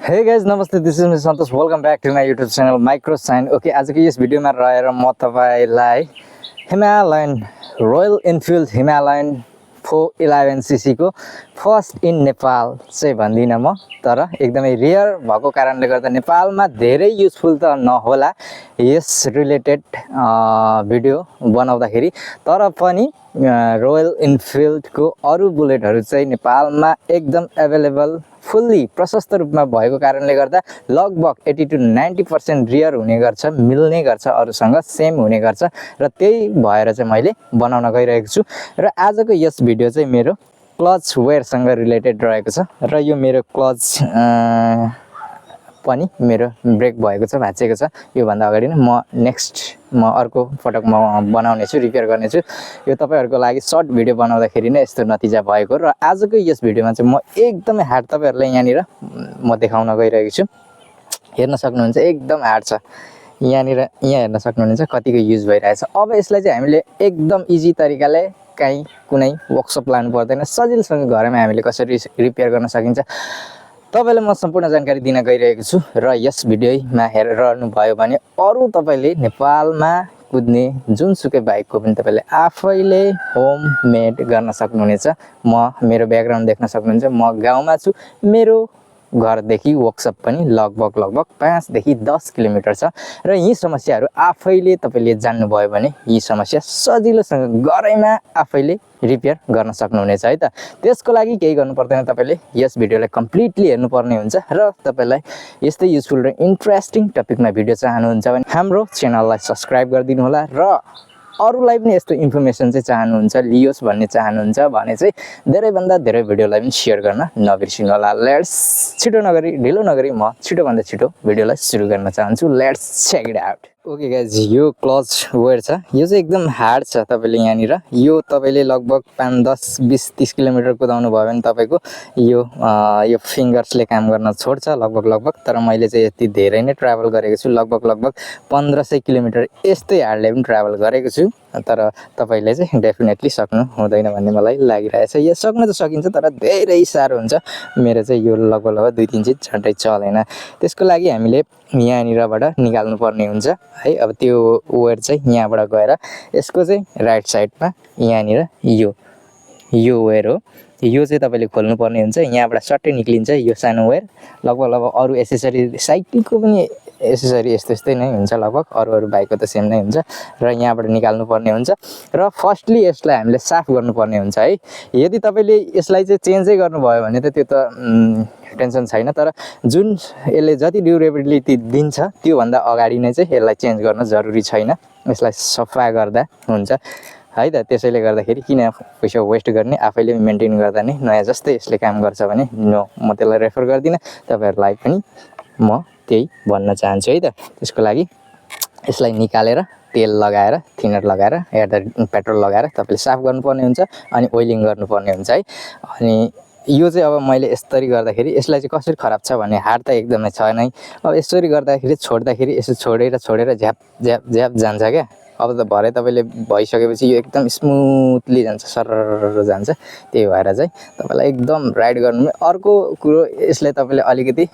Hey guys, namaste. This is Mr. Santosh. Welcome back to my YouTube channel Micro Sign. Okay, आजको यस भिडियोमा रहेर म तपाईलाई Himalayan royal Enfield Himalayan 411cc को first in Nepal चाहिँ भन्दिन म, तर एकदमै रेयर भएको कारणले गर्दा नेपालमा धेरै युजफुल त नहोला यस रिलेटेड भिडियो बनाउँदाखेरि, तर पनि रोयल इनफिल्ड को अरु बुलेटहरु चाहिँ नेपालमा एकदम अवेलेबल फुल्ली प्रशस्त रूपमा भएको कारणले गर्दा लगभग 80 to 90% रेयर हुने गर्छ, मिल्ने गर्छ, अरूसँग सेम हुने गर्छ र त्यही भएर चाहिँ मैले बनाउन गइरहेको छु। र आजको यस भिडियो चाहिँ मेरो क्लच वेयरसँग रिलेटेड रहेको छ र यो मेरो क्लच पनि मेरो ब्रेक भएको छ, भाँचेको छ। यो भन्दा अगाडि नै म अर्को पटक म बनाउने छु, रिपेयर गर्ने छु। यो तपाईहरुको लागि सर्ट भिडियो बनाउँदाखेरि नै यस्तो नतिजा भएको र आजको यस भिडियोमा चाहिँ म एकदमै हार्ड तपाईहरुलाई यहाँनिर म देखाउन गइरहेको छु। हेर्न सक्नुहुन्छ एकदम हार्ड छ। यहाँ हेर्न सक्नुहुन्छ कतिको युज भइरहेछ। अब यसलाई चाहिँ हामीले एकदम इजी तरिकाले कहीं कुनै वर्कशप लानु पर्दैन, सजिलोसँग घरमै हामीले कसरी रिपेयर गर्न सकिन्छ तपाईले म सम्पूर्ण जानकारी दिन गइरहेको छु। र यस भिडियोमा हेरिरहनु भयो भने अरु तपाईले नेपालमा कुद्ने जुनसुकै बाइकको पनि तपाईले आफैले होम मेड गर्न सक्नुहुनेछ। म मेरो ब्याकग्राउन्ड देख्न सक्नुहुन्छ, म गाउँमा छु। मेरो घरदेखि वर्कशप पनि लगभग 5 देखि 10 किलोमिटर छ र यी समस्याहरु आफैले तपाईले जान्नु भयो भने यी समस्या सजिलोसँग घरैमा आफैले रिपेयर गर्न सक्नुहुनेछ है त। त्यसको लागि केही गर्नु पर्दैन, तपाईले यस भिडियोलाई कम्प्लिटली हेर्नु पर्ने हुन्छ र तपाईलाई यस्तै युजफुल र इन्ट्रेस्टिङ टपिकमा भिडियो चाहनुहुन्छ भने हाम्रो च्यानललाई सब्स्क्राइब गरिदिनु होला र अरूलाई पनि यस्तो इन्फर्मेसन चाहिँ चाहनुहुन्छ लियोस् भन्ने चाहनुहुन्छ भने चाहिँ धेरै भन्दा धेरै भिडियोलाई पनि शेयर गर्न नबिर्सिनु होला। लेट्स छिटो नगरी ढिलो नगरी म छिटो भन्दा छिटो भिडियोलाई सुरु गर्न चाहन्छु। Let's check it out. Okay guys, यो क्लच वेयर छ, यो चाहिँ एकदम हार्ड छ। तपाईले यहाँनिर यो तपाईले लगभग 5 10 20 30 किलोमिटर कुदाउनु भयो भने तपाईको यो फिंगर्सले काम गर्न छोड्छ लगभग। तर मैले चाहिँ यति धेरै नै ट्राभल गरेको छु, लगभग 1500 किलोमिटर यस्तै हार्डले पनि ट्राभल गरेको छु। तर तपाईले चाहिँ डेफिनेटली सक्नु हुँदैन भन्ने मलाई लागिरहेछ। यो सक्न त सकिन्छ तर धेरै साह्रो हुन्छ। मेरो चाहिँ यो लगभग 2-3 चीज झन्डै चलेन। त्यसको लागि हामीले यहाँनिरबाट निकाल्नु पर्ने हुन्छ है। अब त्यो वेयर चाहिँ यहाँबाट गएर यसको चाहिँ राइट साइडमा यहाँनिर यो वेयर हो, यो चाहिँ तपाईले खोल्नु पर्ने हुन्छ। यहाँबाट सट्टै निक्लिन्छ यो सानो वेयर। लगभग अरु एसेसरी साइकलको पनि एसेसरी यस्तै नै हुन्छ, लगभग अरु बाइकको त सेम नै हुन्छ र यहाँबाट निकाल्नु पर्ने हुन्छ। र फर्स्टली यसलाई हामीले साफ गर्नुपर्ने हुन्छ है। यदि तपाईले यसलाई चाहिँ चेन्जै गर्नुभयो भने त त्यो त टेन्सन छैन, तर जुन यसले जति ड्युरेबिलिटी दिन्छ त्यो भन्दा अगाडि नै चाहिँ यसलाई चेन्ज गर्न जरुरी छैन, यसलाई सफा गर्दा हुन्छ है त। त्यसैले गर्दाखेरि किन पैसा वेस्ट गर्ने, आफैले मेन्टेन गर्दा नै नयाँ जस्तै यसले काम गर्छ भने नो, म त्यसलाई रेफर गर्दिन। तपाईहरुलाई पनि म त्यही भन्न चाहन्छु है त। त्यसको लागि यसलाई निकालेर तेल लगाएर, थिनर लगाएर या त पेट्रोल लगाएर तपाईले साफ गर्नुपर्ने हुन्छ अनि ओइलिङ गर्नुपर्ने हुन्छ है। अनि यो चाहिँ अब मैले यसरी गर्दाखेरि यसलाई चाहिँ कसरी खराब छ भने हार्ड त एकदमै छ नै। अब यसरी गर्दाखेरि छोड्दाखेरि यसो छोडेर झ्याप जान्छ क्या। अब त भरे तपाईले भइसकेपछि यो एकदम स्मुथली जान्छ, सरर जान्छ। त्यही भएर चाहिँ तपाईलाई एकदम राइड गर्नु। अर्को कुरो, यसले तपाईले अलिकति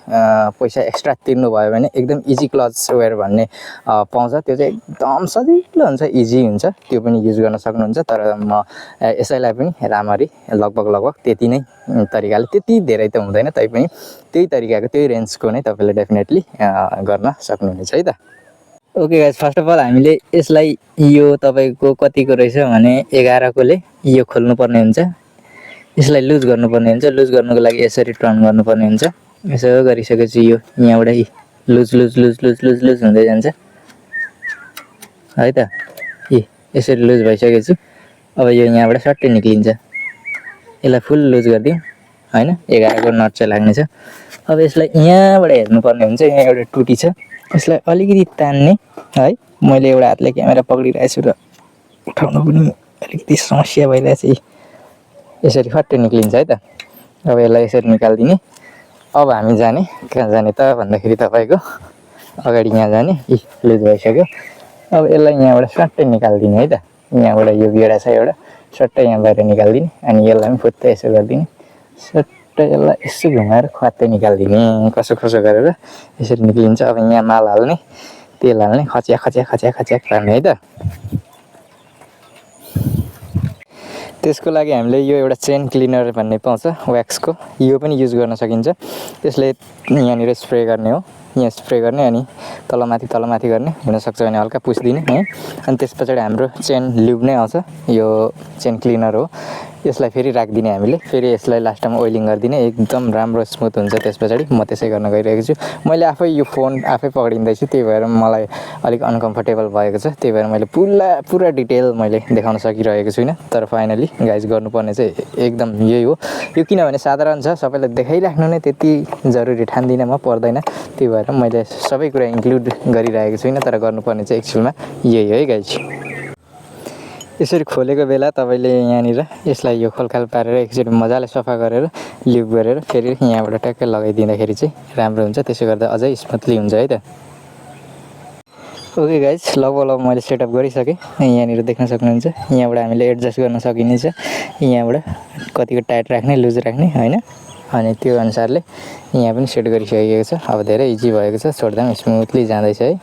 पैसा एक्स्ट्रा तिर्नु भयो भने एकदम इजी क्लच वेयर भन्ने पाउँछ, त्यो चाहिँ एकदम सजिलो हुन्छ, इजी हुन्छ, त्यो पनि युज गर्न सक्नुहुन्छ। तर म यसैलाई पनि राम्ररी लगभग त्यति नै तरिकाले, त्यति धेरै त हुँदैन तैपनि त्यही तरिकाको त्यही रेन्जको नै तपाईले डेफिनेटली गर्न सक्नुहुनेछ है त। Okay guys, first of all हामीले यसलाई यो तपाईको कतिको रहेछ भने 11 कोले यो खोल्नु पर्ने हुन्छ। यसलाई लुज गर्नुपर्ने हुन्छ। लुज गर्नुको लागि यसरी टर्न गर्नुपर्ने हुन्छ। यसो गरिसकेपछि यो यहाँबाट लुज हुँदै जान्छ है त। यसरी लुज भइसकेपछि अब यो यहाँबाट सट्टै निक्लिन्छ। यसलाई फुल लुज गर्दियौ हैन, 11 को नट चाहिँ लाग्ने छ। अब यसलाई यहाँबाट हेर्नुपर्ने हुन्छ। यहाँ एउटा टुटी छ, यसलाई अलिकति तान्ने है। मैले एउटा हातले क्यामेरा पक्डिरहेको छु र उठाउन पनि अलिकति समस्या भइरहेछ। यसरी फट्टै निक्लिन्छ है त। अब यसलाई यसरी निकाल्दिने। अब हामी जाने कहाँ जाने त भन्दाखेरि तपाईको अगाडि यहाँ जाने। लुज भइसक्यो। अब यसलाई यहाँबाट सट्टै निकाल्दिने है त। यहाँबाट यो गेडा छ एउटा, सट्टै यहाँ बाहिर निकाल्दिने अनि यसलाई पनि फुत्तै यसो गर्दिने। यसलाई यसो घुमाएर खत्तै निकालिदिने कसो कसो गरेर यसरी निक्लिन्छ। अब यहाँ माल हाल्ने, तेल हाल्ने, खच्या खच्या खच्या खच्या पार्ने है त। त्यसको लागि हामीले यो एउटा चेन क्लिनर भन्ने पाउँछ व्याक्सको, यो पनि युज गर्न सकिन्छ। त्यसले यहाँनिर स्प्रे गर्ने हो, यहाँ स्प्रे गर्ने अनि तलमाथि गर्ने, हुनसक्छ भने हल्का पुछिदिने है। अनि त्यस पछाडि हाम्रो चेन ल्युब नै आउँछ, यो चेन क्लिनर हो। यसलाई फेरि राखिदिने हामीले, फेरि यसलाई लास्टमा ओइलिङ गरिदिने, एकदम राम्रो स्मुथ हुन्छ त्यस पछाडि। म त्यसै गर्न गइरहेको छु। मैले आफै यो फोन आफै पक्रिँदैछु, त्यही भएर मलाई अलिक अनकम्फर्टेबल भएको छ, त्यही भएर मैले पुरा डिटेल मैले देखाउन सकिरहेको छुइनँ। तर फाइनली गाइज गर्नुपर्ने चाहिँ एकदम यही हो। यो किनभने साधारण छ, सबैलाई देखाइराख्नु नै त्यति जरुरी ठान्दिनँ म, पर्दैन। त्यही भएर मैले सबै कुरा इन्क्लुड गरिरहेको छुइनँ, तर गर्नुपर्ने चाहिँ एक्चुअलमा यही हो है गाइज। यसरी खोलेको बेला तपाईँले यहाँनिर यसलाई यो खोलखाल पारेर एकचोटि मजाले सफा गरेर ल्युब गरेर फेरि यहाँबाट ट्याक्कै लगाइदिँदाखेरि चाहिँ राम्रो हुन्छ। त्यसो गर्दा अझै स्मुथली हुन्छ है त। ओके गाइज, लगभग मैले सेटअप गरिसकेँ। यहाँनिर देख्न सक्नुहुन्छ, यहाँबाट हामीले एडजस्ट गर्न सकिनेछ, यहाँबाट कतिको टाइट राख्ने लुज राख्ने होइन। अनि त्यो अनुसारले यहाँ पनि सेट गरिसकेको छ। अब धेरै इजी भएको छ, छोड्दा पनि स्मुथली जाँदैछ है,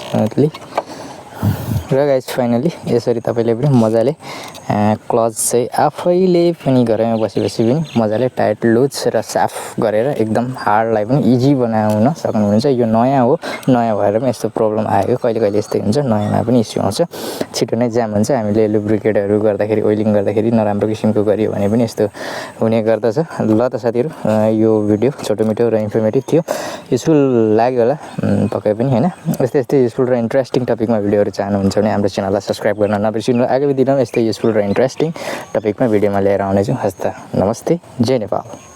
स्मुथली। र गाइज फाइनली यसरी तपाईँले पनि मजाले क्लच चाहिँ आफैले पनि घरैमा बसी पनि मजाले टाइट लुज र साफ गरेर एकदम हार्डलाई पनि इजी बनाउन सक्नुहुन्छ। यो नयाँ हो, नयाँ भएर पनि यस्तो प्रब्लम आएको, कहिले कहिले यस्तै हुन्छ, नयाँमा पनि इस्यु आउँछ, छिटो नै जाम हुन्छ। हामीले लुब्रिकेटहरू गर्दाखेरि, ओइलिङ गर्दाखेरि नराम्रो किसिमको गरियो भने पनि यस्तो हुने गर्दछ। ल त साथीहरू, यो भिडियो छोटो-मिठो र इन्फर्मेटिभ थियो, युजफुल लाग्यो होला पक्कै पनि होइन। यस्तै युजफुल र इन्ट्रेस्टिङ टपिकमा भिडियोहरू चाहनुहुन्छ भने हाम्रो च्यानललाई सब्सक्राइब गर्न नबिर्सिनु। आगामी दिनमा यस्तै युजफुल र इन्ट्रेस्टिङ टपिकमा भिडियोमा लिएर आउनेछु। हस्त नमस्ते, जय नेपाल।